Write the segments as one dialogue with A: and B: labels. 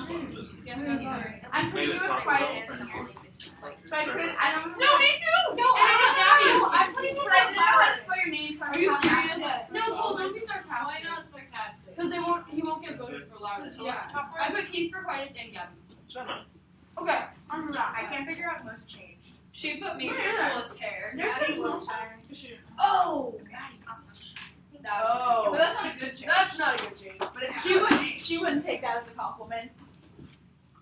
A: I'm
B: Maybe
A: sitting
B: it's
A: with
B: not
A: quiet.
B: well.
A: But I couldn't. I don't.
C: No, me too.
A: No, I'm putting. But I didn't know how to spell your name. So
C: Are you
A: serious?
C: No, Cole, don't be sarcastic.
D: Why not sarcastic?
C: Because he won't get voted for loud.
D: Yeah. I put Case for Quietest and Gavin.
B: Shut up.
A: Okay, I'm that.
E: I can't figure out most change.
D: She put me for
A: Yeah.
D: coolest hair.
E: There's
D: Gabby
E: some
D: was-
A: Oh.
E: Oh.
C: But that's not a good change. That's not a good change.
E: But it's
A: She wouldn't take that as a compliment.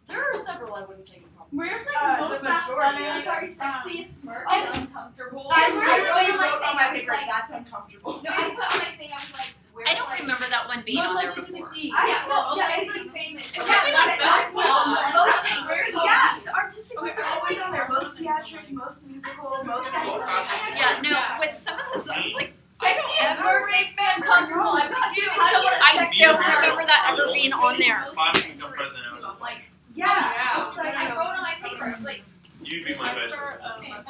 D: There are several I wouldn't take as well.
A: Where's like
E: the
A: most that
E: majority
A: funny?
E: of
A: I'm
E: it.
A: sorry, sexy smirk
E: Oh.
A: is uncomfortable.
E: I
A: Where's
E: literally
A: the
E: wrote on my
A: thing?
E: paper,
A: I was like-
E: that's uncomfortable.
A: No, I put on my thing. I was like, where's
F: I don't
A: like,
F: remember that one being
C: Most
F: on there
C: likely to
F: before.
C: succeed.
A: Yeah, well,
E: Yeah,
A: yeah,
E: it's
A: it's like famous.
F: It's gotta be like
A: that's
F: best
A: one.
F: one.
E: Most,
A: Where's
E: yeah, the artistic ones are always on there. Most theatric, most musical, most
F: Yeah, no, with some of those songs, like,
A: Sexy
F: I
A: as
F: don't
A: smirk makes me uncomfortable. I'm not doing
F: I don't remember that ever being on there.
B: If I was to become president, I would-
A: Like,
E: yeah.
A: it's like I wrote on my paper, like,
B: you'd be my best
D: Start,
B: president.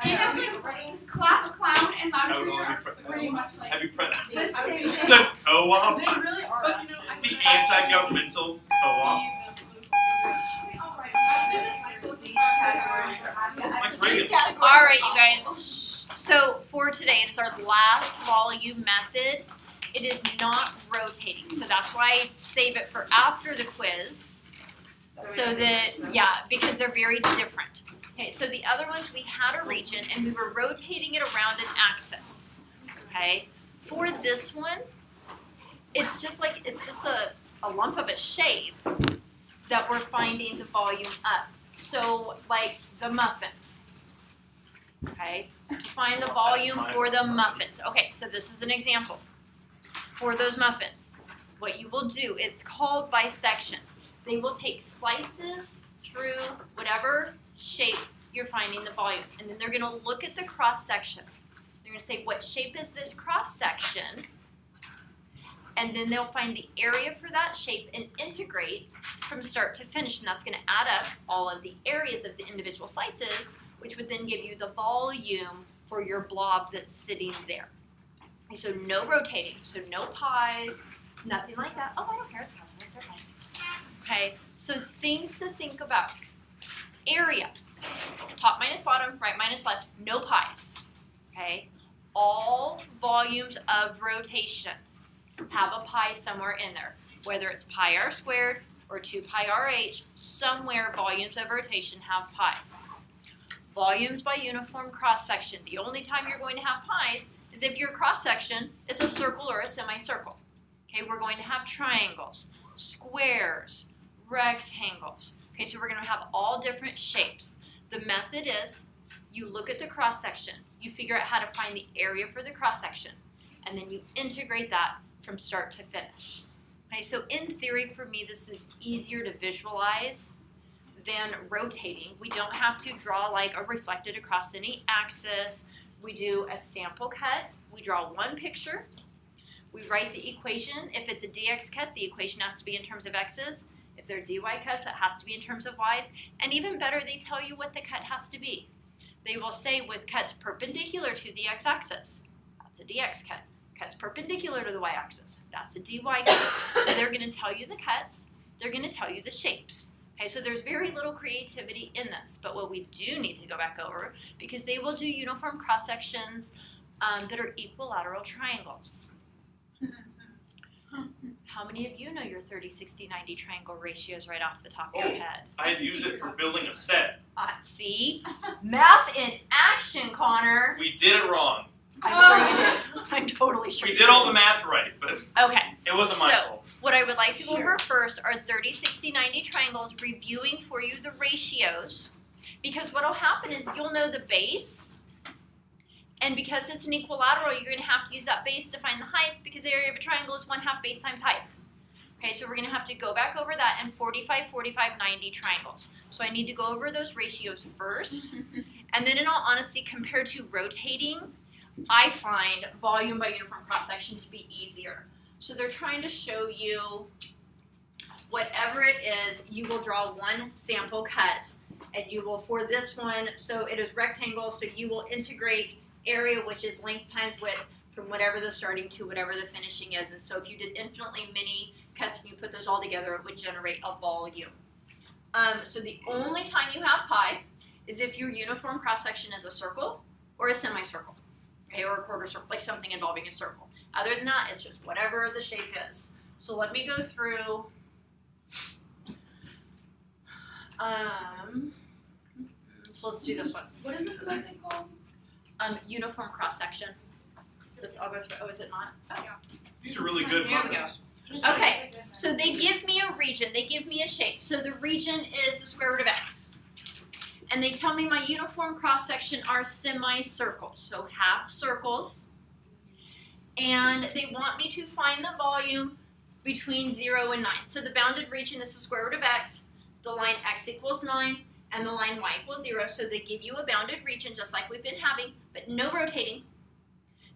A: and I was like, class clown and
B: I
A: Madison
B: would only
A: are
B: be
A: pretty much like.
B: I'd be president.
E: The same thing.
B: The co-op?
C: They really are.
D: But you know,
B: The anti-governmental co-op? Like Reagan.
F: All right, you guys. So for today, it is our last volume method. It is not rotating, so that's why I save it for after the quiz. So that, yeah, because they're very different. Okay, so the other ones, we had a region and we were rotating it around an axis. Okay, for this one, it's just a lump of a shape that we're finding the volume up. So like the muffins. Okay, to find the volume for the muffins. Okay, so this is an example. For those muffins, what you will do, it's called bisections. They will take slices through whatever shape you're finding the volume, and then they're going to look at the cross section. They're going to say, what shape is this cross section? And then they'll find the area for that shape and integrate from start to finish, and that's going to add up all of the areas of the individual slices, which would then give you the volume for your blob that's sitting there. Okay, so no rotating, so no pies, nothing like that. Oh, I don't care, it's possible, it's okay. Okay, so things to think about. Area, top minus bottom, right minus left, no pies. Okay, all volumes of rotation have a pi somewhere in there. Whether it's pi r squared or 2 pi rh, somewhere volumes of rotation have pies. Volumes by uniform cross section. The only time you're going to have pies is if your cross section is a circle or a semicircle. Okay, we're going to have triangles, squares, rectangles. Okay, so we're going to have all different shapes. The method is you look at the cross section, you figure out how to find the area for the cross section, and then you integrate that from start to finish. Okay, so in theory for me this is easier to visualize than rotating. We don't have to draw like a reflected across any axis. We do a sample cut. We draw one picture. We write the equation. If it's a dx cut, the equation has to be in terms of x's. If they're dy cuts, it has to be in terms of y's. And even better, they tell you what the cut has to be. They will say with cuts perpendicular to the x-axis, that's a dx cut. Cuts perpendicular to the y-axis, that's a dy cut. So they're going to tell you the cuts. They're going to tell you the shapes. Okay, so there's very little creativity in this, but what we do need to go back over, because they will do uniform cross sections that are equilateral triangles. How many of you know your 30, 60, 90 triangle ratios right off the top of your head?
B: I'd use it for building a set.
F: See? Math in action, Connor.
B: We did it wrong.
F: I'm sure you did. I'm totally sure
B: We
F: you
B: did all the math right, but
F: Okay.
B: it wasn't my
F: So,
B: fault.
F: what I would like to go over first are 30, 60, 90 triangles, reviewing for you the ratios. Because what will happen is you'll know the base, and because it's an equilateral, you're going to have to use that base to find the height, because the area of a triangle is 1/2 base times height. Okay, so we're going to have to go back over that and 45, 45, 90 triangles. So I need to go over those ratios first. And then in all honesty, compared to rotating, I find volume by uniform cross-section to be easier. So they're trying to show you whatever it is, you will draw one sample cut, and you will, for this one, so it is rectangle, so you will integrate area, which is length times width, from whatever the starting to whatever the finishing is. And so if you did infinitely many cuts and you put those all together, it would generate a volume. So the only time you have pi is if your uniform cross-section is a circle or a semicircle, okay, or a quarter circle, like something involving a circle. Other than that, it's just whatever the shape is. So let me go through. So let's do this one.
C: What is this method called?
F: Uniform cross-section. I'll go through. Oh, is it not? Oh.
B: These are really good
F: Here we go.
B: methods.
F: Okay, so they give me a region, they give me a shape. So the region is the square root of x. And they tell me my uniform cross-section are semicircles, so half circles. And they want me to find the volume between 0 and 9. So the bounded region is the square root of x, the line x equals 9, and the line y equals 0. So they give you a bounded region just like we've been having, but no rotating.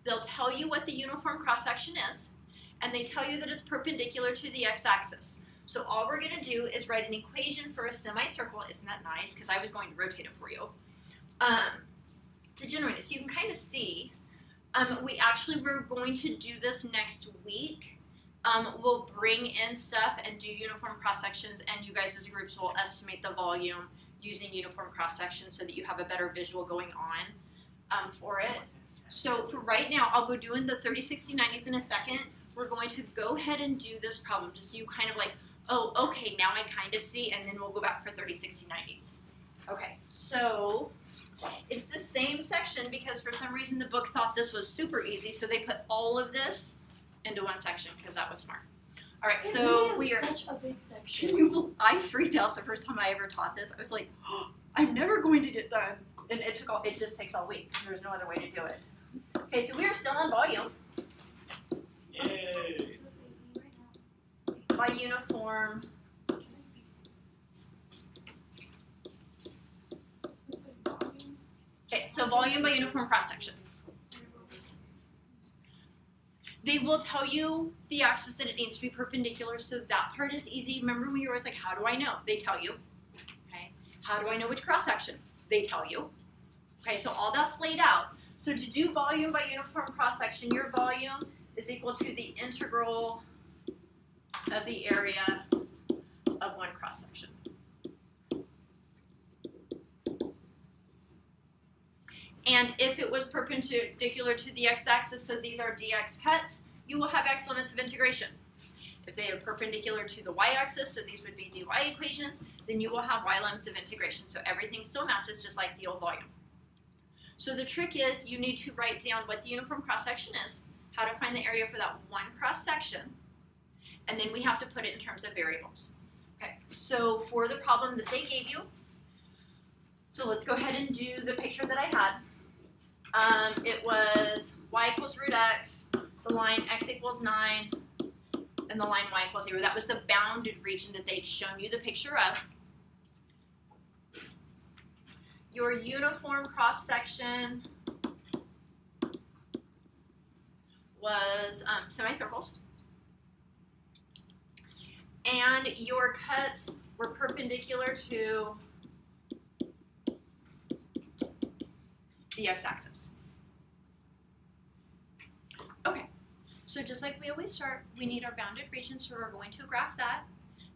F: They'll tell you what the uniform cross-section is, and they tell you that it's perpendicular to the x-axis. So all we're going to do is write an equation for a semicircle. Isn't that nice? Because I was going to rotate it for you. To generate it. So you can kind of see, we actually were going to do this next week. We'll bring in stuff and do uniform cross-sections, and you guys as groups will estimate the volume using uniform cross-sections so that you have a better visual going on for it. So for right now, I'll go doing the 30, 60, 90s in a second. We're going to go ahead and do this problem just so you kind of like, oh, okay, now I kind of see, and then we'll go back for 30, 60, 90s. Okay, so it's the same section because for some reason the book thought this was super easy, so they put all of this into one section because that was smart. All right, so we are.
C: Such a big section.
F: I freaked out the first time I ever taught this. I was like, oh, I'm never going to get done. And it just takes all week. There's no other way to do it. Okay, so we are still on volume.
B: Yay.
F: By uniform. Okay, so volume by uniform cross-section. They will tell you the axis that it needs to be perpendicular, so that part is easy. Remember when you were always like, how do I know? They tell you. Okay, how do I know which cross-section? They tell you. Okay, so all that's laid out. So to do volume by uniform cross-section, your volume is equal to the integral of the area of one cross-section. And if it was perpendicular to the x-axis, so these are dx cuts, you will have x limits of integration. If they are perpendicular to the y-axis, so these would be dy equations, then you will have y limits of integration. So everything still matches just like the old volume. So the trick is you need to write down what the uniform cross-section is, how to find the area for that one cross-section, and then we have to put it in terms of variables. Okay, so for the problem that they gave you, so let's go ahead and do the picture that I had. It was y equals root x, the line x equals 9, and the line y equals 0. That was the bounded region that they'd shown you the picture of. Your uniform cross-section was semicircles. And your cuts were perpendicular to the x-axis. Okay, so just like we always start, we need our bounded region, so we're going to graph that.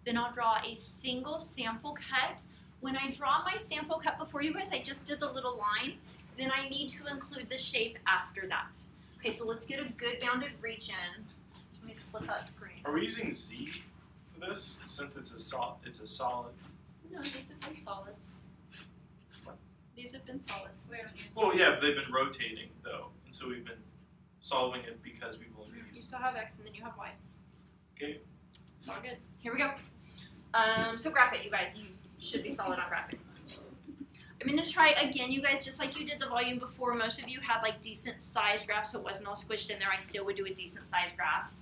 F: Then I'll draw a single sample cut. When I draw my sample cut before you guys, I just did the little line. Then I need to include the shape after that. Okay, so let's get a good bounded region. So let me split that screen.
B: Are we using Z for this since it's a solid?
F: No, these have been solids.
B: What?
F: These have been solids.
D: We haven't used
B: Well, yeah, but they've been rotating though, and so we've been solving it because we've only
F: You
B: used.
F: still have x and then you have y.
B: Okay.
F: It's all good. Here we go. So graph it, you guys. You should be solid on graphing. I'm going to try again, you guys, just like you did the volume before. Most of you had like decent sized graphs, so it wasn't all squished in there. I still would do a decent sized graph.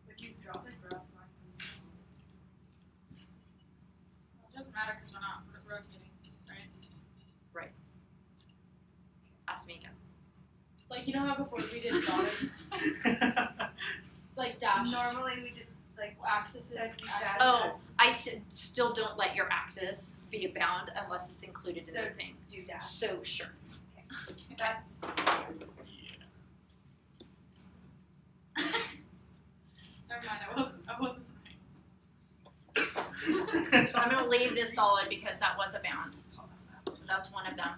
C: Would you drop it, graph lines?
D: It doesn't matter because we're not rotating, right?
F: Ask me again.
C: Like, you know how before we did dotted, like dash.
E: Normally we did like
C: Axis and
E: do
C: axis.
E: dash
F: Oh,
E: cuts.
F: I still don't let your axis be a bound unless it's included in
E: So-
F: the thing.
E: do dash.
F: So sure.
E: That's
B: Yeah.
D: Never mind, I wasn't right.
F: So I'm gonna leave this solid because that was a bound. So that's one of them.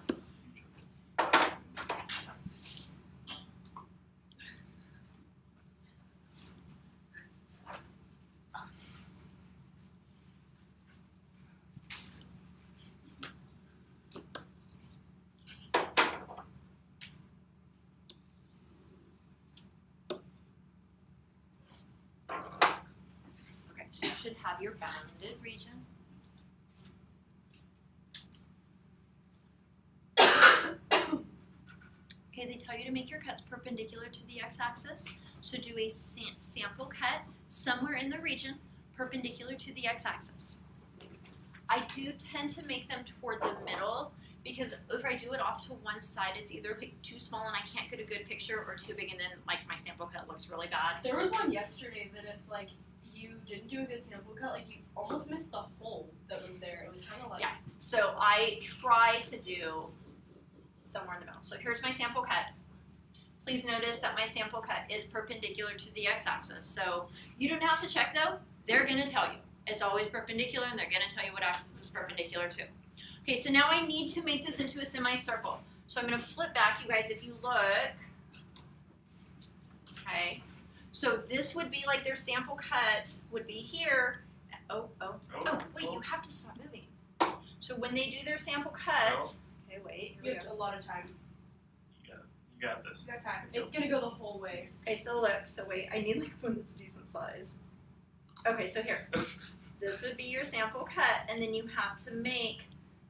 F: Okay, so you should have your bounded region. Okay, they tell you to make your cuts perpendicular to the x-axis. So do a sample cut somewhere in the region perpendicular to the x-axis. I do tend to make them toward the middle because if I do it off to one side, it's either like too small and I can't get a good picture, or too big and then like my sample cut looks really bad.
C: There was one yesterday that if like you didn't do a good sample cut, like you almost missed the hole that was there. It was kind of like
F: Yeah. So I try to do somewhere in the middle. So here's my sample cut. Please notice that my sample cut is perpendicular to the x-axis. So you don't have to check though. They're going to tell you. It's always perpendicular and they're going to tell you what axis it's perpendicular to. Okay, so now I need to make this into a semicircle. So I'm going to flip back, you guys, if you look. Okay, so this would be like their sample cut would be here. Oh, wait, you have to stop moving. So when they do their sample cut, okay, wait,
C: you
F: here we
C: have
F: go.
C: a lot of time.
B: You got this.
E: You got time.
C: It's gonna go the whole way.
F: Okay, so look, so wait, I need like one that's decent size. Okay, so here, this would be your sample cut, and then you have to make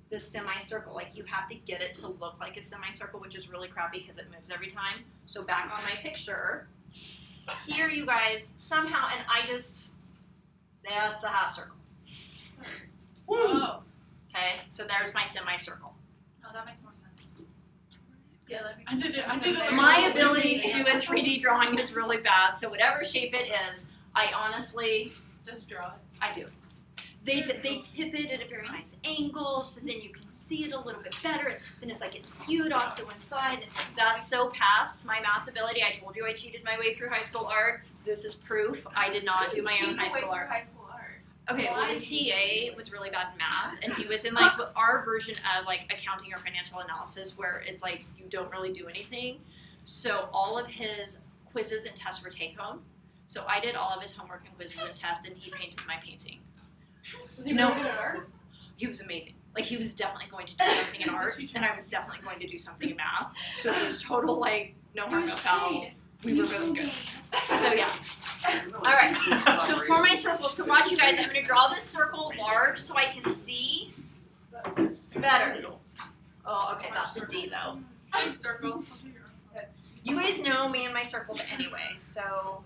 F: the semicircle. Like you have to get it to look like a semicircle, which is really crappy because it moves every time. So back on my picture, here you guys, somehow, and that's a half circle.
D: Oh.
F: Okay, so there's my semicircle.
D: Oh, that makes more sense.
C: Yeah, that'd be
D: I did it.
F: My ability to do a 3D drawing is really bad, so whatever shape it is, I honestly,
C: just draw it.
F: I do. They tip it at a very nice angle, so then you can see it a little bit better. Then it's like it's skewed off to one side. And that's so past my math ability. I told you I cheated my way through high school art. This is proof. I did not do my own high school art.
E: High school art.
F: Okay, well the TA was really bad in math, and he was in like our version of like accounting or financial analysis where it's like you don't really do anything. So all of his quizzes and tests were take home. So I did all of his homework and quizzes and tests, and he painted my painting.
C: Was he
F: No.
C: really good at art?
F: He was amazing. Like he was definitely going to do something in art, and I was definitely going to do something in math. So it was total like no harm, no foul. We were both good. So yeah. All right. So for my circle, so watch you guys. I'm going to draw this circle large so I can see better. Oh, okay, that's a D though.
D: Big circle.
F: You guys know me and my circles anyway, so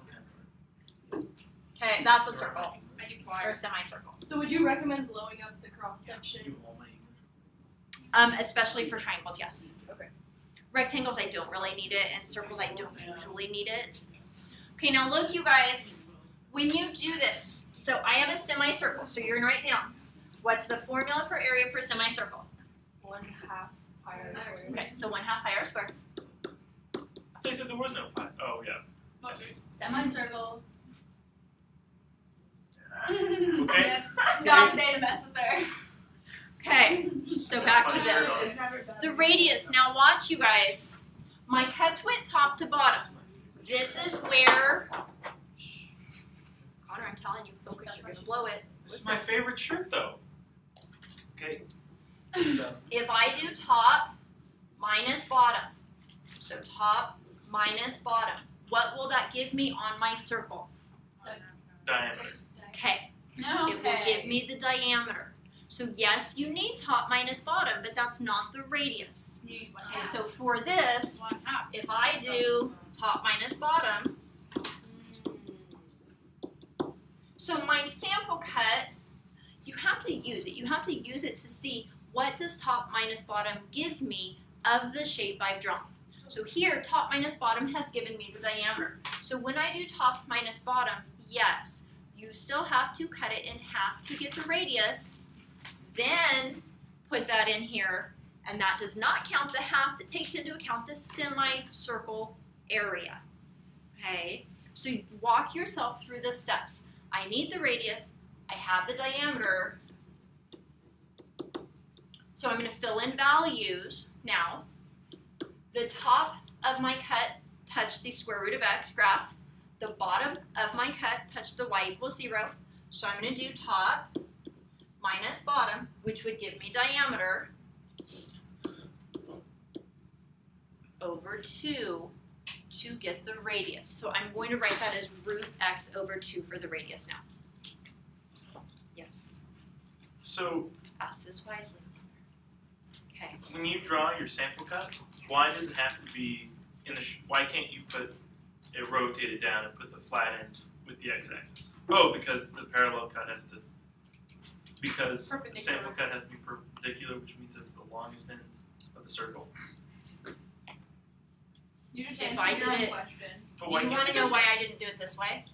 F: okay, that's a circle
D: I do
F: or a
D: choir.
F: semicircle.
C: So would you recommend blowing up the cross section?
F: Especially for triangles, yes.
C: Okay.
F: Rectangles, I don't really need it, and circles, I don't usually need it. Okay, now look, you guys. When you do this, so I have a semicircle, so you're gonna write down. What's the formula for area for a semicircle?
C: 1/2 pi r squared.
F: Okay, so 1/2 pi r squared.
B: They said there was no pi. Oh yeah.
D: Okay.
C: Semicircle.
B: Okay.
E: Yes. Not a day to mess with her.
F: Okay, so back to this.
E: It's never done.
F: The radius, now watch you guys. My cuts went top to bottom. This is where, Connor, I'm telling you, focus, you're gonna blow it.
B: This is my favorite shirt though. Okay.
F: If I do top minus bottom, so top minus bottom, what will that give me on my circle?
B: Diameter.
F: Okay,
D: No.
F: it will give me the diameter. So yes, you need top minus bottom, but that's not the radius. Okay, so for this,
D: 1/2.
F: if I do top minus bottom, so my sample cut, you have to use it. You have to use it to see what does top minus bottom give me of the shape I've drawn. So here, top minus bottom has given me the diameter. So when I do top minus bottom, yes, you still have to cut it in half to get the radius, then put that in here, and that does not count the half that takes into account the semicircle area. Okay, So you walk yourself through the steps. I need the radius, I have the diameter, so I'm going to fill in values now. The top of my cut touched the square root of x graph. The bottom of my cut touched the y equals 0. So I'm going to do top minus bottom, which would give me diameter, over 2 to get the radius. So I'm going to write that as root x over 2 for the radius now. Yes,
B: So
F: ask this wisely. Okay.
B: when you draw your sample cut, why does it have to be in the? Why can't you put it rotated down and put the flat end with the x-axis? Oh, because the parallel cut has to. Because the
D: Perpendicular.
B: sample cut has to be perpendicular, which means it's the longest end of the circle.
C: You just
F: If
C: answered
F: I
C: your
F: did
C: own
F: it-
C: question.
B: But why
F: You
B: can't
F: want to know why I didn't do it this way?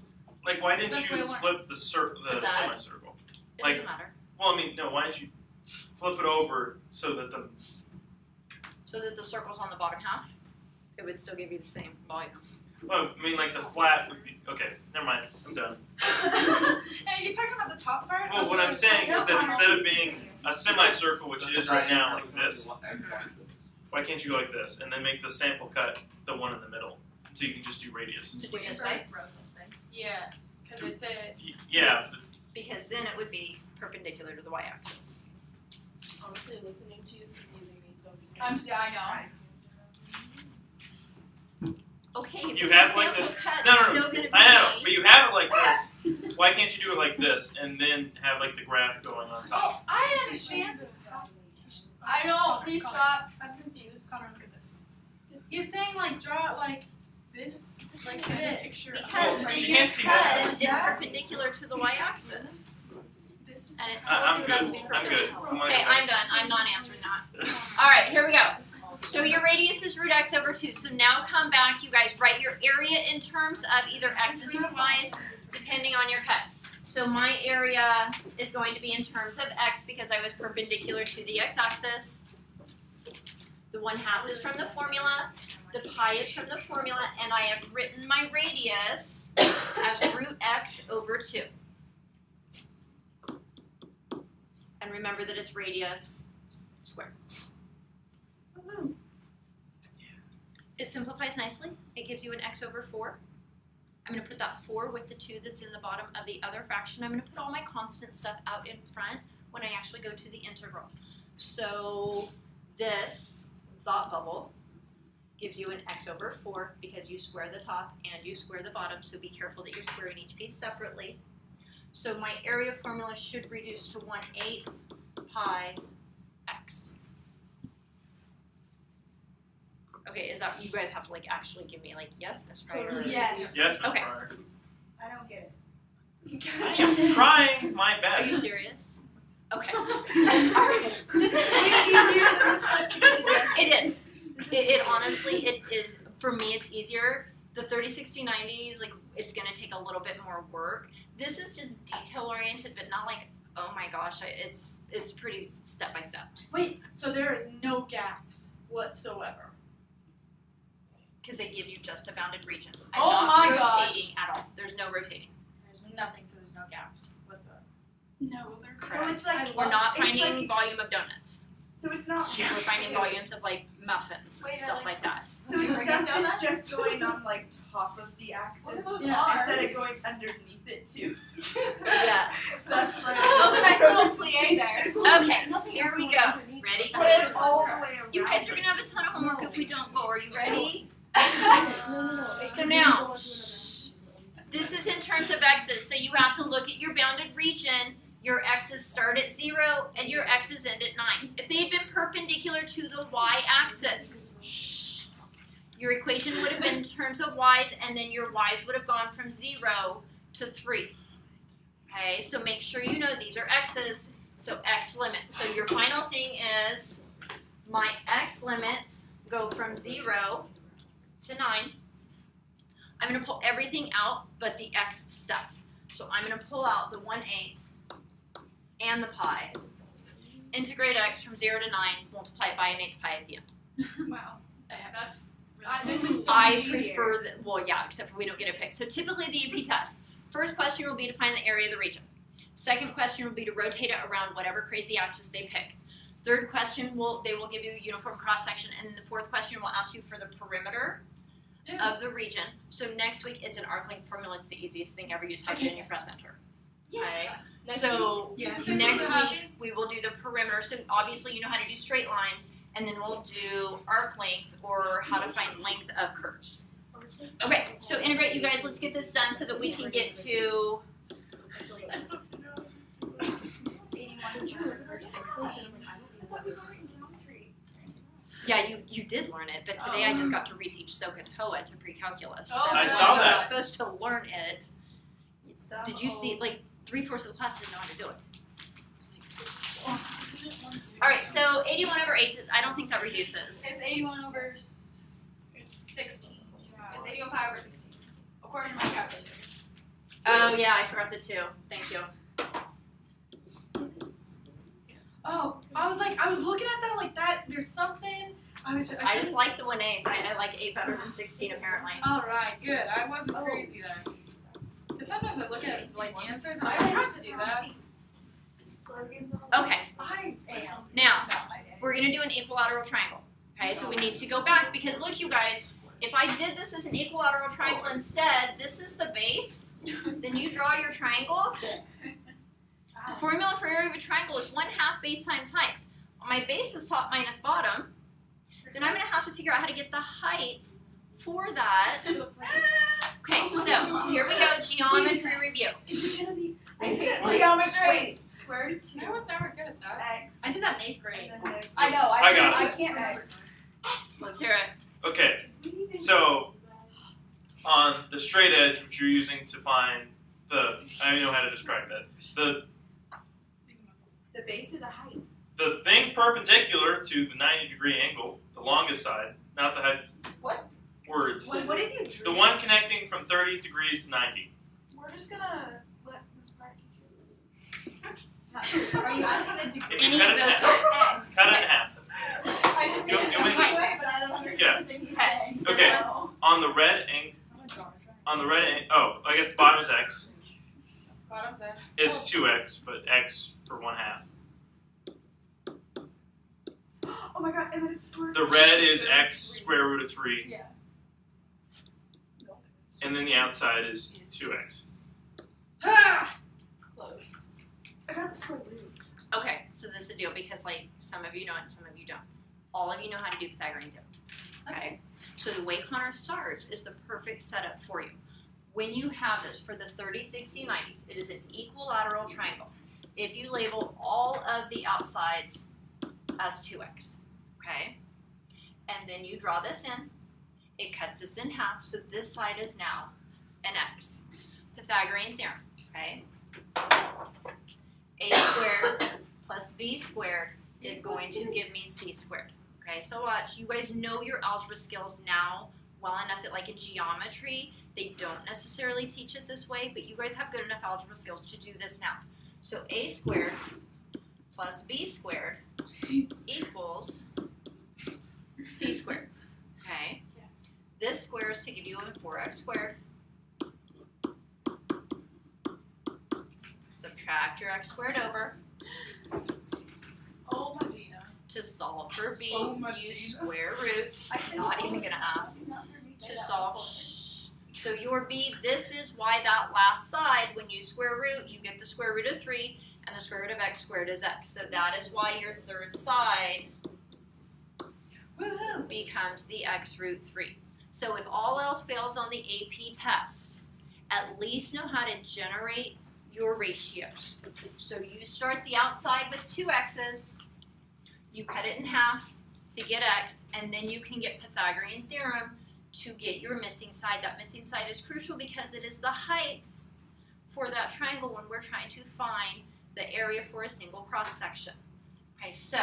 B: Like, why didn't
D: That's
B: you
D: what I want.
B: flip the
F: But that-
B: semicircle?
F: It
B: Like-
F: doesn't matter.
B: Well, I mean, no. Why didn't you flip it over so that the?
F: So that the circle's on the bottom half, it would still give you the same volume.
B: Well, I mean, like the flat would be. Okay, never mind. I'm done.
D: Hey, you talking about the top part?
B: Well, what I'm saying is that instead of being a semicircle, which it is right now, like this, why can't you go like this and then make the sample cut the one in the middle, so you can just do radius?
F: So do it this way,
D: Yeah, because I said
B: Yeah,
F: because then it would be perpendicular to the y-axis.
C: Honestly, listening to you is confusing me, so
D: I know.
F: Okay,
B: You
F: but
B: have
F: your
B: like
F: sample
B: this-
F: cut's
B: no,
F: still gonna be.
B: I know, but you have it like this. Why can't you do it like this and then have like the graph going on top?
D: Oh, I understand.
C: I know, please stop. I'm confused.
E: Connor, look at this.
D: You're saying like draw it like
E: This
D: like
E: is a
D: this.
E: picture
F: Because
E: of
F: the
B: She can't see that.
F: cut is perpendicular to the y-axis,
E: this is
F: and it
B: I'm
F: tells you it has
B: good.
F: to be
B: I'm good.
F: perpendicular.
B: I'm
F: Okay,
B: like-
F: I'm done. I'm not answering that. All right, here we go.
E: this is the
F: So your radius is root x over 2. So now come back, you guys write your area in terms of either x's or y's, depending on your cut. So my area is going to be in terms of x because I was perpendicular to the x-axis. The 1/2 is from the formula, the pi is from the formula, and I have written my radius as root x over 2. And remember that it's radius squared. It simplifies nicely. It gives you an x over 4. I'm going to put that 4 with the 2 that's in the bottom of the other fraction. I'm going to put all my constant stuff out in front when I actually go to the integral. So this thought bubble gives you an x over 4 because you square the top and you square the bottom, so be careful that you're squaring each piece separately. So my area formula should reduce to 1/8 pi x. Okay, is that, you guys have to like actually give me like yes, Miss Pryor? or-
C: Yes.
B: Yes, Ms.
F: Okay.
B: Pryor.
E: I don't get
B: I am trying my
F: Are you
B: best.
F: serious? Okay. Alright.
C: This is way easier than this one.
F: It is. It honestly, it is, for me, it's easier. The 30, 60, 90s, like, it's gonna take a little bit more work. This is just detail oriented, but not like, oh my gosh, it's pretty step by step.
D: Wait, so there is no gaps whatsoever.
F: Because they give you just a bounded region.
D: Oh
F: I'm
D: my
F: not
D: gosh.
F: rotating at all. There's no rotating.
D: There's nothing, so there's no gaps whatsoever.
E: No, they're
F: Correct.
E: So it's like
F: We're not
E: it's
F: finding
E: like-
F: volume of donuts.
E: So it's not.
F: We're finding volumes of like muffins and
C: Wait,
F: stuff
C: like-
F: like that.
E: So it's
C: Bring
E: stuff
C: it down
E: that's
C: that?
E: just going on like top of the axis
C: What are those
D: Yeah.
C: are?
E: instead of going underneath it too.
F: Yes.
E: That's like.
C: Those are nice little plie there.
F: Okay, here we go. Ready,
E: Put it
F: quiz?
E: all the way around.
F: You guys are gonna have a ton of homework if we don't go. Are you ready?
C: No.
F: So now, this is in terms of x's, so you have to look at your bounded region. Your x's start at 0 and your x's end at 9. If they had been perpendicular to the y-axis, your equation would have been in terms of y's, and then your y's would have gone from 0 to 3. Okay, so make sure you know these are x's, so x limits. So your final thing is my x limits go from 0 to 9. I'm going to pull everything out but the x stuff. So I'm going to pull out the 1/8 and the pi. Integrate x from 0 to 9, multiply it by an 1/8 pi at the end.
D: Wow. That's This is so
F: I
D: much easier.
F: prefer the, well, yeah, except for we don't get a pick. So typically the AP test, first question will be to find the area of the region. Second question will be to rotate it around whatever crazy axis they pick. Third question they will give you a uniform cross section, and then the fourth question will ask you for the perimeter of the region. So next week it's an arc length formula. It's the easiest thing ever. You type it in, you press enter. Okay. So
D: Yes.
F: next week we will do the perimeter. So obviously you know how to do straight lines, and then we'll do arc length or how to find length of curves. Okay, so integrate, you guys. Let's get this done so that we can get to. Yeah, you did learn it, but today I just got to reteach SOHCAHTOA to pre-calculus. So
D: I
B: saw
F: you
B: that.
F: were supposed to learn it. Did you see, like, 3/4 of the class didn't know how to do it. All right, so 81 over 8, I don't think that reduces.
D: It's 81 over 16. It's 81 pi over 16, according to my calculator.
F: Oh, yeah, I forgot the 2. Thank you.
D: Oh, I was looking at that like that. There's something. I
F: just like the 1/8. I like 8 better than 16, apparently.
D: All right, good. I wasn't crazy then. Because sometimes I look at like answers and I don't have to do that.
F: Okay,
D: I am.
F: now, we're going to do an equilateral triangle. Okay, so we need to go back because look, you guys, if I did this as an equilateral triangle instead, this is the base, then you draw your triangle. The formula for area of a triangle is 1/2 base times height. My base is top minus bottom. Then I'm going to have to figure out how to get the height for that. Okay, so here we go, geometry review.
E: Is it gonna be
D: Geometry.
E: Wait, square root of 2
D: I was never good at that.
E: x.
D: I did that in 8th grade.
E: And then there's
A: I know.
B: I got
A: I
B: it.
A: can't remember.
E: x.
F: Let's hear it.
B: Okay, so on the straight edge, which you're using to find the, I don't know how to describe it.
E: The base of the height.
B: The thing perpendicular to the 90-degree angle, the longest side, not the height.
A: What?
B: Words.
E: What did you draw?
B: The one connecting from 30 degrees to 90.
E: We're just gonna let Ms. Park teach
A: Are you asking the degree?
B: If you
F: Any
B: cut
F: of
B: it in
F: those
B: half,
F: sides.
B: cut it in half.
A: I didn't
B: Give- give me-
A: but I don't understand the thing he's saying.
F: This
B: Okay.
F: one?
B: On the red oh, I guess the bottom is x,
D: Bottom's X.
B: is 2x, but x for 1/2.
E: Oh my god, and then it's square
B: The red is x square root of 3.
A: Yeah.
B: And then the outside is 2x.
D: Ah!
A: Close.
E: I got the square root.
F: Okay, so this is the deal because like some of you know it and some of you don't. All of you know how to do Pythagorean theorem. Okay? So the way Connor starts is the perfect setup for you. When you have this for the 30, 60, 90s, it is an equilateral triangle. If you label all of the outsides as 2x, okay? And then you draw this in, it cuts this in half, so this side is now an x. Pythagorean theorem, okay? A squared plus b squared is going to give me c squared. Okay, so watch. You guys know your algebra skills now well enough that like in geometry, they don't necessarily teach it this way, but you guys have good enough algebra skills to do this now. So a squared plus b squared equals c squared. Okay? This square is to give you a 4x squared. Subtract your x squared over.
D: Oh, Magina.
F: To solve for b,
D: Oh, my
F: use
D: Jesus.
F: square root. Not even gonna ask. To solve. So your b, this is why that last side, when you square root, you get the square root of 3, and the square root of x squared is x. So that is why your third side
D: Woohoo!
F: becomes the x root 3. So if all else fails on the AP test, at least know how to generate your ratios. So you start the outside with 2 x's, you cut it in half to get x, and then you can get Pythagorean theorem to get your missing side. That missing side is crucial because it is the height for that triangle when we're trying to find the area for a single cross section. Okay, so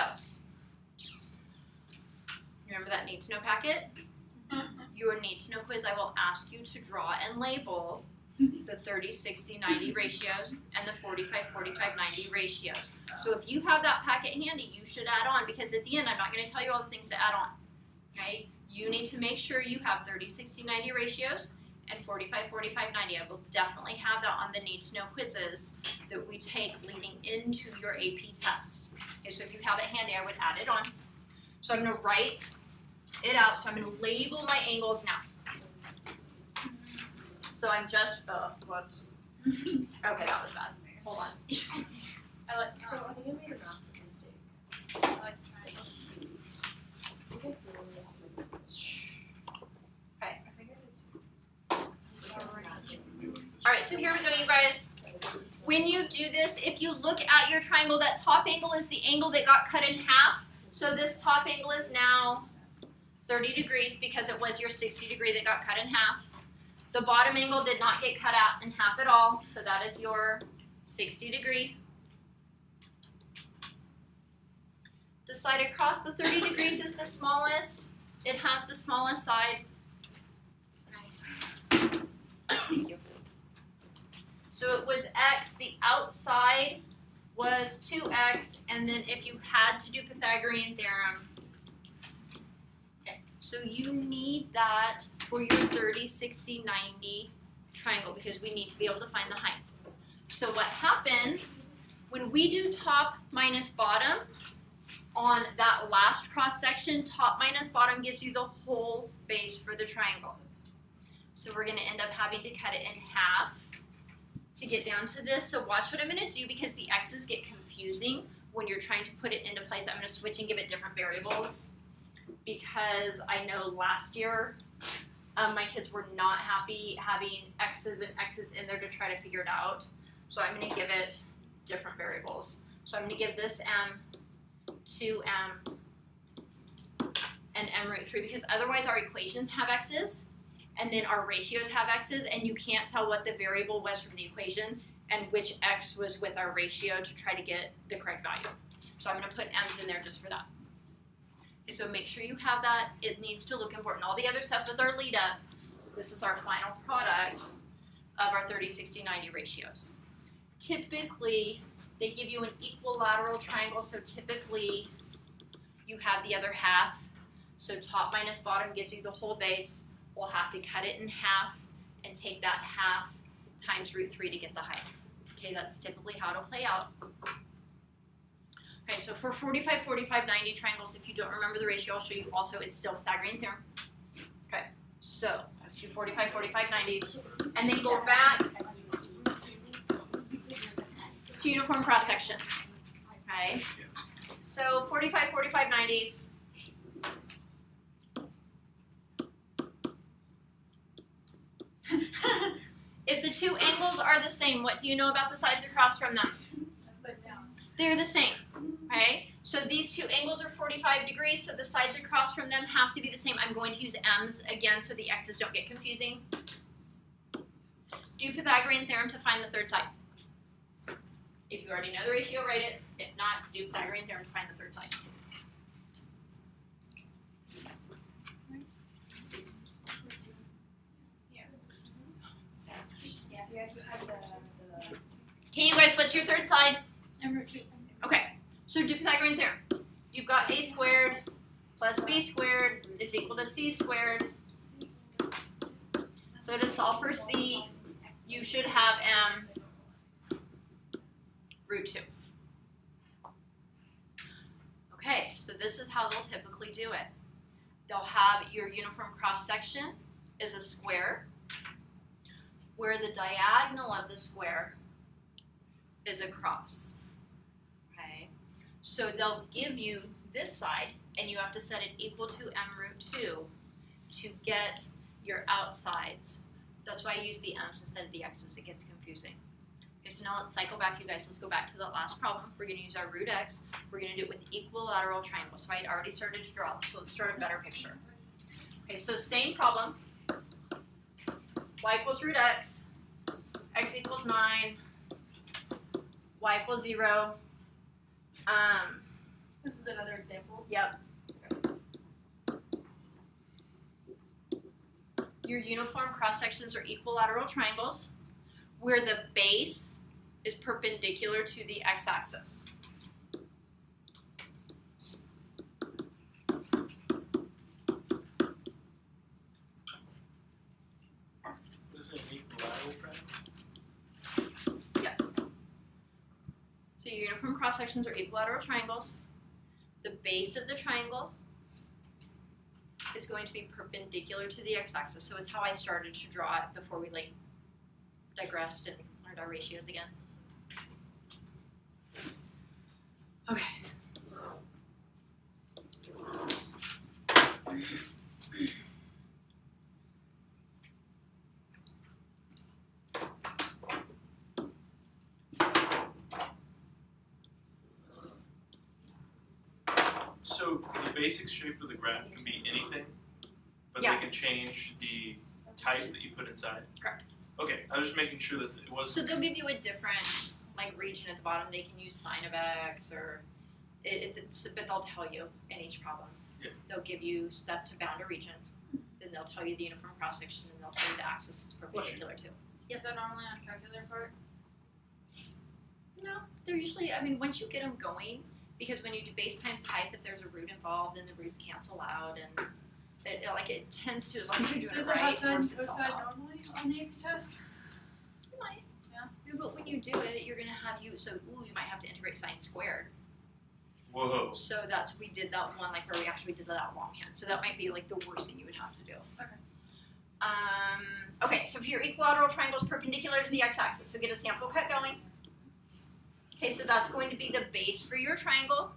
F: remember that need to know packet? Your need to know quiz, I will ask you to draw and label the 30, 60, 90 ratios and the 45, 45, 90 ratios. So if you have that packet handy, you should add on because at the end, I'm not going to tell you all the things to add on. Okay? you need to make sure you have 30, 60, 90 ratios and 45, 45, 90. I will definitely have that on the need to know quizzes that we take leading into your AP test. Okay, so if you have it handy, I would add it on. So I'm gonna write it out. So I'm gonna label my angles now. So I'm just, whoops. Okay, that was bad. Hold on.
D: I like.
C: So I think I made a massive mistake.
D: I like triangle.
F: Okay.
D: I think I did too.
F: All right, so here we go, you guys. When you do this, if you look at your triangle, that top angle is the angle that got cut in half. So this top angle is now 30 degrees because it was your 60 degree that got cut in half. The bottom angle did not get cut out in half at all, so that is your 60 degree. The side across the 30 degrees is the smallest. It has the smallest side. Thank you. So it was x, the outside was 2x, and then if you had to do Pythagorean theorem, okay, so you need that for your 30, 60, 90 triangle because we need to be able to find the height. So what happens when we do top minus bottom on that last cross section, top minus bottom gives you the whole base for the triangle. So we're gonna end up having to cut it in half to get down to this. So watch what I'm gonna do because the x's get confusing when you're trying to put it into place. I'm gonna switch and give it different variables because I know last year my kids were not happy having x's and x's in there to try to figure it out. So I'm gonna give it different variables. So I'm gonna give this m 2m and m root 3 because otherwise our equations have x's and then our ratios have x's and you can't tell what the variable was from the equation and which x was with our ratio to try to get the correct value. So I'm going to put m's in there just for that. Okay, so make sure you have that. It needs to look important. All the other stuff is our lead up. This is our final product of our 30, 60, 90 ratios. Typically, they give you an equilateral triangle, so typically you have the other half. So top minus bottom gives you the whole base. We'll have to cut it in half and take that half times root 3 to get the height. Okay, that's typically how it'll play out. Okay, so for 45, 45, 90 triangles, if you don't remember the ratio, I'll show you also, it's still Pythagorean theorem. Okay, so let's do 45, 45, 90s, and then go back to uniform cross sections. Okay, so 45, 45, 90s. If the two angles are the same, what do you know about the sides across from them? They're the same, okay? So these two angles are 45 degrees, so the sides across from them have to be the same. I'm going to use m's again so the x's don't get confusing. Do Pythagorean theorem to find the third side. If you already know the ratio, write it. If not, do Pythagorean theorem to find the third side. Okay, you guys, what's your third side? Okay, so do Pythagorean theorem. You've got a squared plus b squared is equal to c squared. So to solve for c, you should have m root 2. Okay, so this is how they'll typically do it. They'll have your uniform cross section is a square where the diagonal of the square is a cross. Okay, so they'll give you this side and you have to set it equal to m root 2 to get your outsides. That's why I use the m's instead of the x's. It gets confusing. Okay, so now let's cycle back, you guys. Let's go back to the last problem. We're going to use our root x. We're going to do it with equilateral triangles. So I had already started to draw this, so let's start a better picture. Okay, so same problem. Y equals root x equals 9, y equals 0.
C: This is another example.
F: Yep. Your uniform cross sections are equilateral triangles where the base is perpendicular to the x-axis. So your uniform cross sections are equilateral triangles. The base of the triangle is going to be perpendicular to the x-axis. So it's how I started to draw it before we like digressed and learned our ratios again. Okay.
B: So the basic shape of the graph can be anything, but
F: Yeah.
B: they can change the type that you put inside?
F: Correct.
B: Okay, I was just making sure that it
F: So
B: wasn't.
F: they'll give you a different like region at the bottom. They can use sine of x or but they'll tell you in each problem.
B: Yeah.
F: They'll give you step to bound a region. Then they'll tell you the uniform cross section and they'll tell you the axis it's perpendicular to.
D: Is that normally on calculator part?
F: No, they're usually. I mean, once you get them going, because when you do base times height, if there's a root involved, then the roots cancel out, and it tends to, as long as you're doing
D: Does
F: it
D: it
F: right,
D: have
F: it works
D: side
F: itself out.
D: normally on the AP test?
F: You might.
D: Yeah.
F: No, but when you do it, you're gonna have you might have to integrate sine squared.
B: Whoa.
F: So we did that one like where we actually did that longhand. So that might be like the worst thing you would have to do.
D: Okay.
F: Okay, so if your equilateral triangle is perpendicular to the x-axis, so get a sample cut going. Okay, so that's going to be the base for your triangle.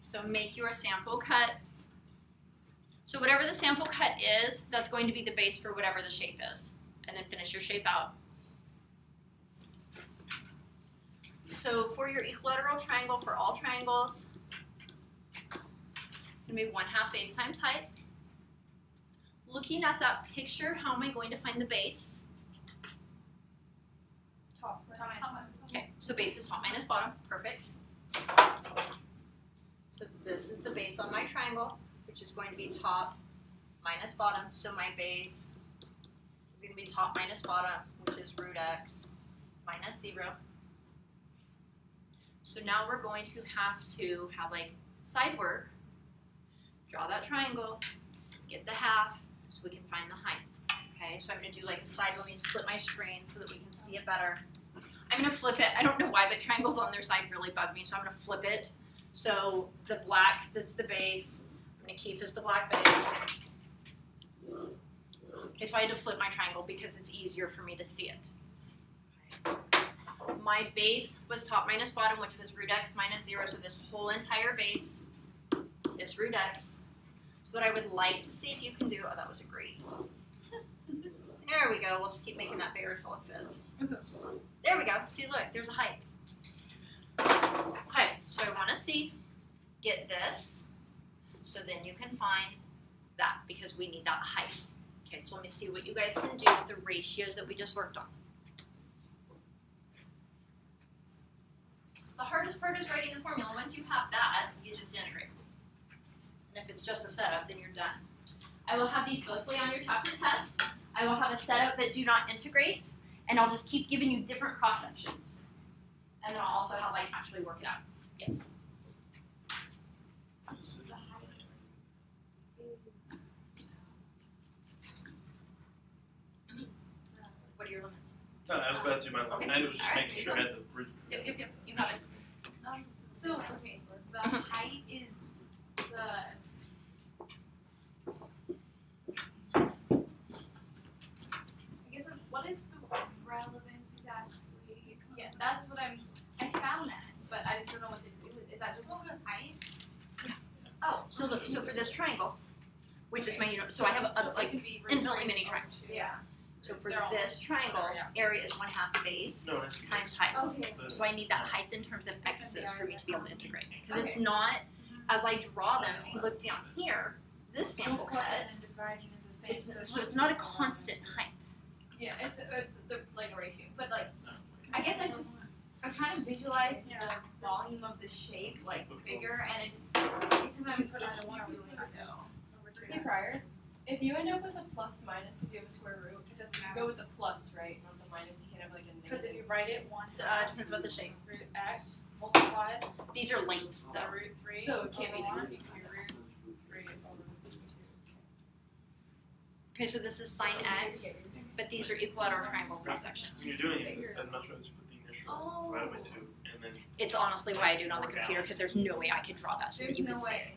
F: So make your sample cut. So whatever the sample cut is, that's going to be the base for whatever the shape is. And then finish your shape out. So for your equilateral triangle, for all triangles, it's going to be 1/2 base times height. Looking at that picture, how am I going to find the base?
C: Top.
F: Okay, so base is top minus bottom, perfect. So this is the base on my triangle, which is going to be top minus bottom. So my base is going to be top minus bottom, which is root x minus 0. So now we're going to have like side work. Draw that triangle, get the half, so we can find the height. Okay, so I'm going to do like a side. Let me split my screen so that we can see it better. I'm going to flip it. I don't know why, but triangles on their side really bug me, so I'm going to flip it. So the black, that's the base, I'm going to keep as the black base. Okay, so I had to flip my triangle because it's easier for me to see it. My base was top minus bottom, which was root x minus 0, so this whole entire base is root x. So what I would like to see if you can do, oh, that was a great. There we go, we'll just keep making that bigger until it fits. There we go, see look, there's a height. Okay, so I want to see, get this, so then you can find that, because we need that height. Okay, so let me see what you guys can do with the ratios that we just worked on. The hardest part is writing the formula. Once you have that, you just integrate. And if it's just a setup, then you're done. I will have these both way on your chapter test. I will have a setup that do not integrate, and I'll just keep giving you different cross sections. And then I'll also have like actually work it out. Yes. What are your limits?
B: No, I was about to do my
F: Okay.
B: I was just
F: Alright,
B: making sure I had the root.
F: Yep. You have it.
E: So, okay, the height is the. I guess, what is the relevance exactly? Yeah, that's what I found that, but I just don't know what to do with it. Is that just height?
F: Oh, so look, so for this triangle, which is my, so I have like infinitely many triangles.
E: Yeah.
F: So for
D: They're all
F: this triangle,
D: yeah.
F: area is 1/2 base
B: No, that's
F: times height.
E: Okay.
F: So I need that height in terms of x's for me to be able to integrate. Because it's not, as I draw them, if you look down here, this sample cut, it's not a constant height.
E: Yeah, it's the like a ratio, but like I guess I'm trying to visualize the volume of the shape like bigger, and it just sometimes put on one
C: Hey, Prior, if you end up with a plus minus because you have a square root,
D: It doesn't
C: you
D: matter.
C: go with the plus, right? Not the minus. You can't have like a negative.
D: Because if you write it 1
F: Depends about the shape.
D: root x multiplied
F: These are lengths
D: the
F: though.
D: root 3
C: So it can't be
D: over 1,
C: negative.
D: you root 3 over root 2.
F: Okay, so this is sine x, but these are equal at our triangle cross sections.
B: When you're doing it, I'd much rather just put the initial divided by 2, and then
F: It's honestly why I do it on the computer, because there's no way I could draw that so that
E: There's
F: you
E: no
F: can see.
E: way.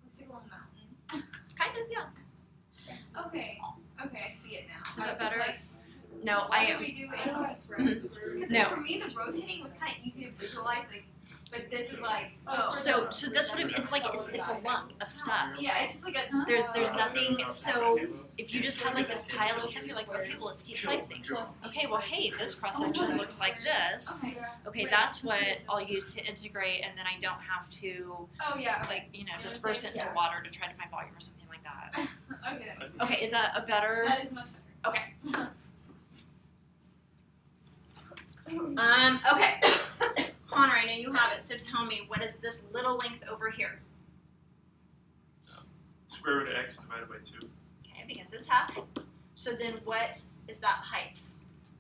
E: Looks like a little mountain.
F: Kind of, yeah.
E: Okay, I see it now.
F: Is
E: I
F: that
E: was just
F: better?
E: like,
F: No,
E: why
F: I
E: do we do it? Because
F: No.
E: for me, the rotating was kind of easy to visualize, like, but this is like, oh.
F: So that's what it's like. It's a lump of stuff.
E: Yeah, it's just like a.
F: There's nothing. So if you just had like this pile of stuff, you're like, okay, well let's keep slicing. Okay, well hey, this cross section looks like this.
E: Okay.
F: Okay, that's what I'll use to integrate, and then I don't have to
D: Oh, yeah.
F: like disperse it into water to try to find volume or something like that.
E: Okay,
F: Okay, is that a better?
E: that is much better.
F: Okay. Okay. Connor, I know you have it, so tell me, what is this little length over here?
B: square root of x divided by 2.
F: Okay, because it's half. So then what is that height?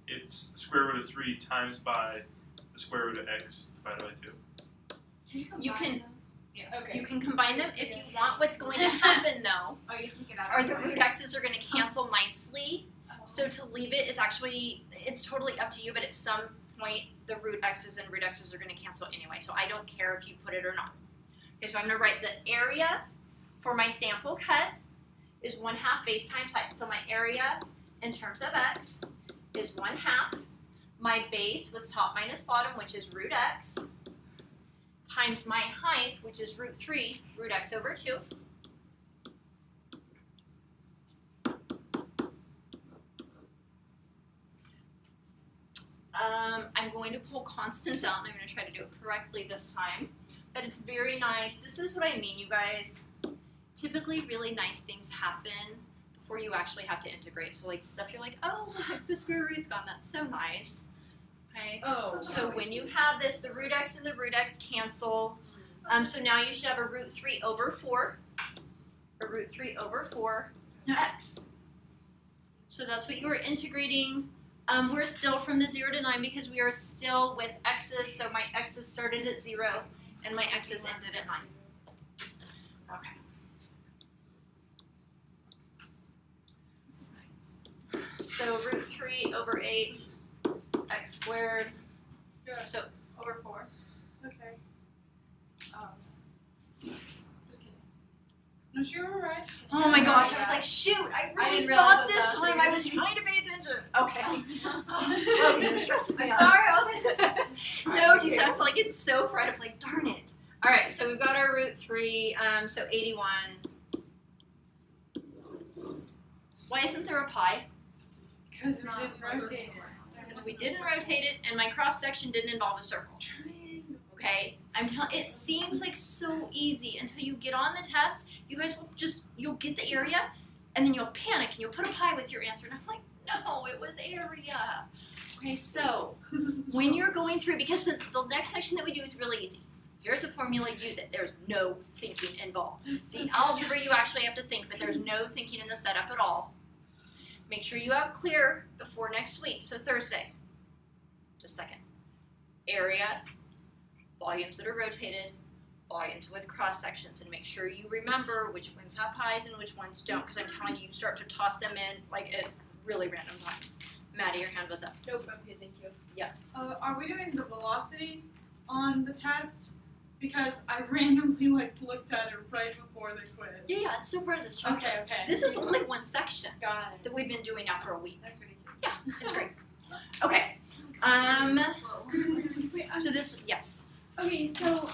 B: It's square root of 3 times by the square root of x divided by 2.
F: You can
D: Okay.
F: you can combine them if you want. What's going to happen though
E: Oh, you take it out.
F: are the root x's are going to cancel nicely. So to leave it is actually, it's totally up to you, but at some point the root x's and root x's are going to cancel anyway. So I don't care if you put it or not. Okay, so I'm going to write the area for my sample cut is 1/2 base times height. So my area in terms of x is 1/2. My base was top minus bottom, which is root x, times my height, which is root 3, root x over 2. I'm going to pull constants out, and I'm going to try to do it correctly this time. But it's very nice. This is what I mean, you guys. Typically, really nice things happen before you actually have to integrate. So, like, stuff you're like, oh, look, the square root's gone. That's so nice. Okay.
D: Oh.
F: So when you have this, the root x and the root x cancel. So now you should have a root 3 over 4. A root 3 over 4 x. So that's what you are integrating. We're still from the 0 to 9 because we are still with x's. So my x's started at 0 and my x's ended at 9. Okay. So root 3 over 8 x squared. So
D: Over 4. Okay. Just kidding. No, sure, we're right.
F: oh my gosh, I was like, shoot, I really
D: didn't realize
F: thought
D: that
F: this
D: that was
F: time I
D: you.
F: was trying to pay attention. Okay.
D: Oh,
F: you're stressing me
D: I'm
F: out.
D: sorry, I was
F: No, geez, I feel like it's so fried. I was like, darn it. All right, so we've got our root 3, so 81. Why isn't there a pi?
D: Because we didn't rotate it.
F: Because we didn't rotate it, and my cross section didn't involve a circle. Okay, I'm telling. It seems like so easy until you get on the test. You guys will you'll get the area, and then you'll panic and you'll put a pi with your answer. And I'm like, no, it was area. Okay, so when you're going through, because the next section that we do is really easy. Here's a formula, use it. There's no thinking involved. The algebra you actually have to think, but there's no thinking in the setup at all. Make sure you have clear before next week. So Thursday, just a second. Area, volumes that are rotated, volumes with cross sections, and make sure you remember which ones have pies and which ones don't, because I'm telling you, you start to toss them in like at really random times. Maddie, your hand was up.
C: Nope, I'm good, thank you.
F: Yes.
D: Are we doing the velocity on the test? Because I randomly looked at it right before the quiz.
F: Yeah, it's still part of this chapter.
D: Okay.
F: This is only one section
D: Got it.
F: that we've been doing now for a week.
D: That's ridiculous.
F: Yeah, it's great. Okay. So this, yes.
A: Okay, so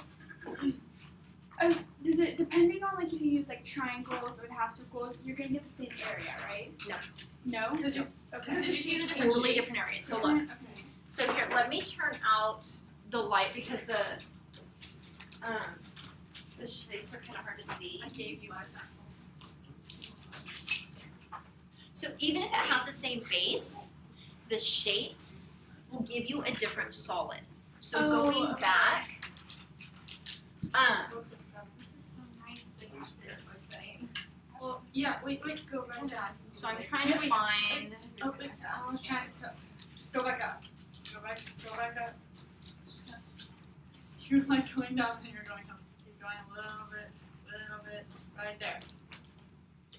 A: does it depending on like if you use like triangles or half circles, you're gonna get the same area, right?
F: No.
A: No?
D: Because you.
A: Okay.
D: Did you see the different
F: Totally
D: shapes?
F: different areas. So look.
A: Okay.
F: So here, let me turn out the light because the shapes are kind of hard to see.
D: I gave you my pencil.
F: So even if it has the same base, the shapes will give you a different solid. So
A: Oh,
F: going
A: okay.
F: back,
E: This is so nice to have this website.
D: Well, yeah. Wait. Go right
E: Oh
D: down.
E: gosh.
F: so I'm trying to
D: Wait.
F: find.
D: Oh, wait, I was trying to. Just go back up. Go back up. You're like going down and you're going up. Keep going a little bit. Right there.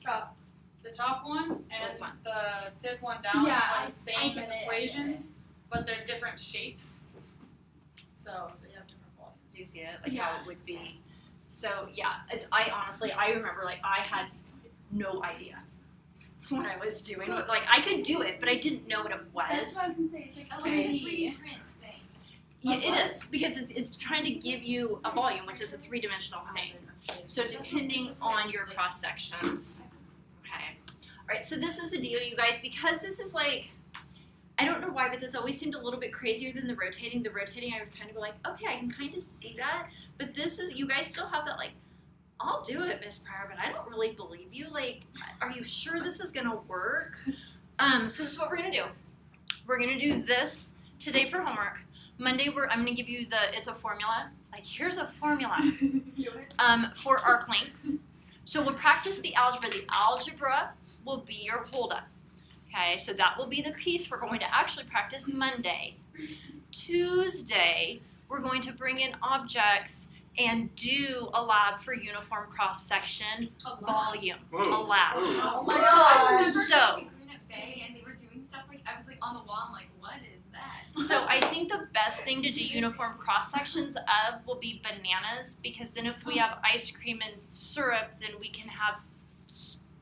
D: Up. the top one and
F: This one.
D: the fifth one down
A: Yeah,
D: are
A: I
D: the same
A: get it, I get
D: equations, but they're different shapes. So they have different volumes.
F: Do you see it? Like
A: Yeah.
F: how it would be. So yeah, I honestly remember like I had no idea what I was doing.
A: So-
F: Like I could do it, but I didn't know what it was.
A: That's what I was gonna say. It's like
E: That
A: a
E: was a
A: three.
E: 3D print thing.
F: Yeah, it is because it's trying to give you a volume, which is a three-dimensional thing. So depending on your cross sections. Okay. All right. So this is the deal, you guys. Because this is like, I don't know why, but this always seemed a little bit crazier than the rotating. The rotating, I would kind of go like, okay, I can kind of see that. But this is, you guys still have that like, I'll do it, Miss Pryor, but I don't really believe you. Like, are you sure this is gonna work? So this is what we're gonna do. We're gonna do this today for homework. Monday, I'm gonna give you it's a formula. Like, here's a formula for arc length. So we'll practice the algebra. The algebra will be your holdup. Okay, so that will be the piece we're going to actually practice Monday. Tuesday, we're going to bring in objects and do a lab for uniform cross-section volume. A lab.
D: Oh my
E: I
D: gosh.
E: remember
F: So-
E: going to Granite Bay and they were doing stuff like, I was like on the wall, I'm like, what is that?
F: So I think the best thing to do uniform cross sections of will be bananas, because then if we have ice cream and syrup, then we can have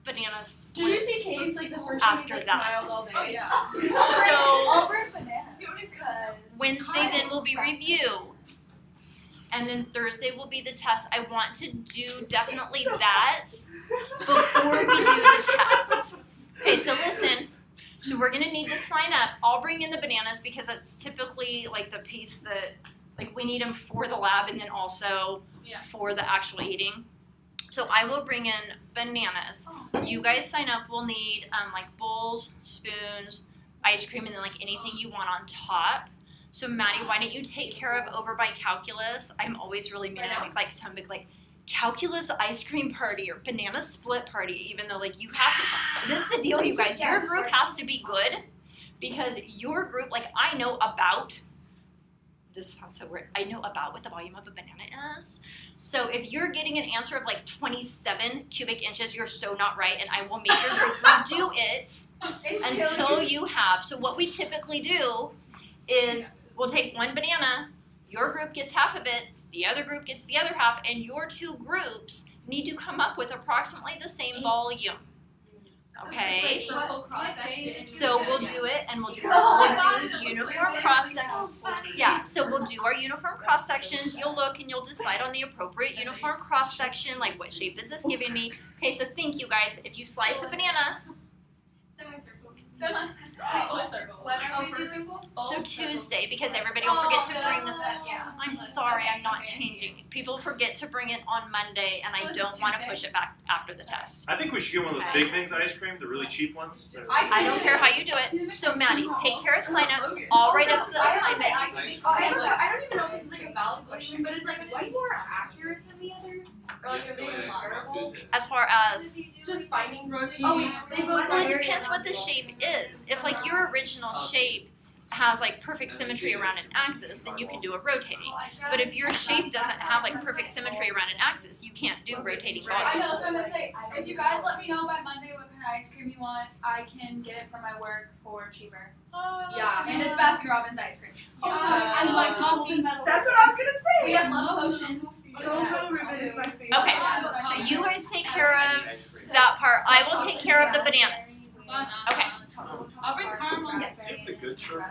F: banana splits.
A: Did you see Case like the first
F: After
A: week
F: that.
A: smiled all day?
D: Oh yeah.
F: So
A: I'll bring bananas.
F: Wednesday then will be review, and then Thursday will be the test. I want to do definitely that before we do the test. Okay, so listen. So we're gonna need to sign up. I'll bring in the bananas because that's typically like the piece that like we need them for the lab and then also
D: Yeah.
F: for the actual eating. So I will bring in bananas. You guys sign up. We'll need like bowls, spoons, ice cream, and then like anything you want on top. So Maddie, why don't you take care of over by calculus? I'm always really mean and I make like some big like calculus ice cream party or banana split party, even though like you have to, this is the deal, you guys, your group has to be good because your group, like I know about, this sounds so weird, I know about what the volume of a banana is. So if you're getting an answer of like 27 cubic inches, you're so not right, and I will make your group redo it until you have. So what we typically do is we'll take one banana, your group gets half of it, the other group gets the other half, and your two groups need to come up with approximately the same volume. Okay?
E: Like circle cross section.
F: So we'll do it, and we'll do uniform cross sections. Yeah, so we'll do our uniform cross sections. You'll look and you'll decide on the appropriate uniform cross section, like what shape is this giving me. Okay, so think you guys, if you slice a banana,
E: Semicircle.
A: Full circle.
E: What are we doing?
F: so Tuesday, because everybody will forget to bring this up.
E: Yeah.
F: I'm sorry, I'm not changing. People forget to bring it on Monday, and I don't want to push it back after the test.
G: I think we should get one of
F: Okay.
G: those big things ice cream, the really cheap ones.
F: I don't care how you do it. So Maddie, take care of signups. I'll write up the assignment.
A: I don't even know if this is like a valid question, but it's like way more accurate than the other. Or like are they comparable?
F: As far as,
A: Just finding
D: Rotating.
A: Oh, they both
F: well, it depends what the shape is. If like your original shape has like perfect symmetry around an axis, then you can do a rotating. But if your shape doesn't have like perfect symmetry around an axis, you can't do rotating
A: I
F: volume.
A: know, that's what I'm gonna say. If you guys let me know by Monday what kind of ice cream you want, I can get it from my work for cheaper. Yeah, and it's Baskin Robbins ice cream.
D: Oh, I like coffee.
H: That's what I was gonna say.
A: We have love potion.
H: Cocoa Ribbon is my favorite.
F: Okay, so you guys take care of that part. I will take care of the bananas. Okay.
D: I'll bring caramel.
E: Yes.
G: Get the good sugar.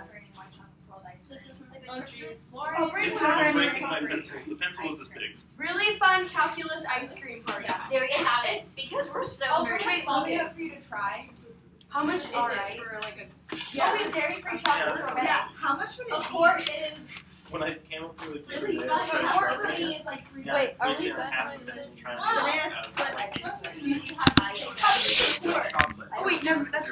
F: This isn't the
D: Oh
F: good sugar.
D: jeez.
A: I'll bring
G: It's
A: caramel.
G: breaking my pencil. The pencil was this big.
A: Really fun calculus ice cream party.
F: There you have it. Because we're so
A: I'll
F: nerdy.
A: bring it up for you to try. How much is
E: Alright.
A: it for like a?
H: Yeah.
A: I'll be dairy-free chocolate
G: Yeah.
A: sorbet.
H: Yeah, how much would it
A: A
H: be?
A: quart is
G: When I came up with it,
A: really
G: the
A: fun.
G: other day,
A: A
G: I
A: quart
G: tried
A: for
G: to
A: me is like 3.
G: Yeah,
A: Wait, are
G: maybe
A: we
G: a
A: done
G: half
A: with
G: a pencil
A: this?
G: trying to
H: Banana
G: get out of
H: split
G: like
H: ice cream.
A: You have
H: Oh wait, no, that's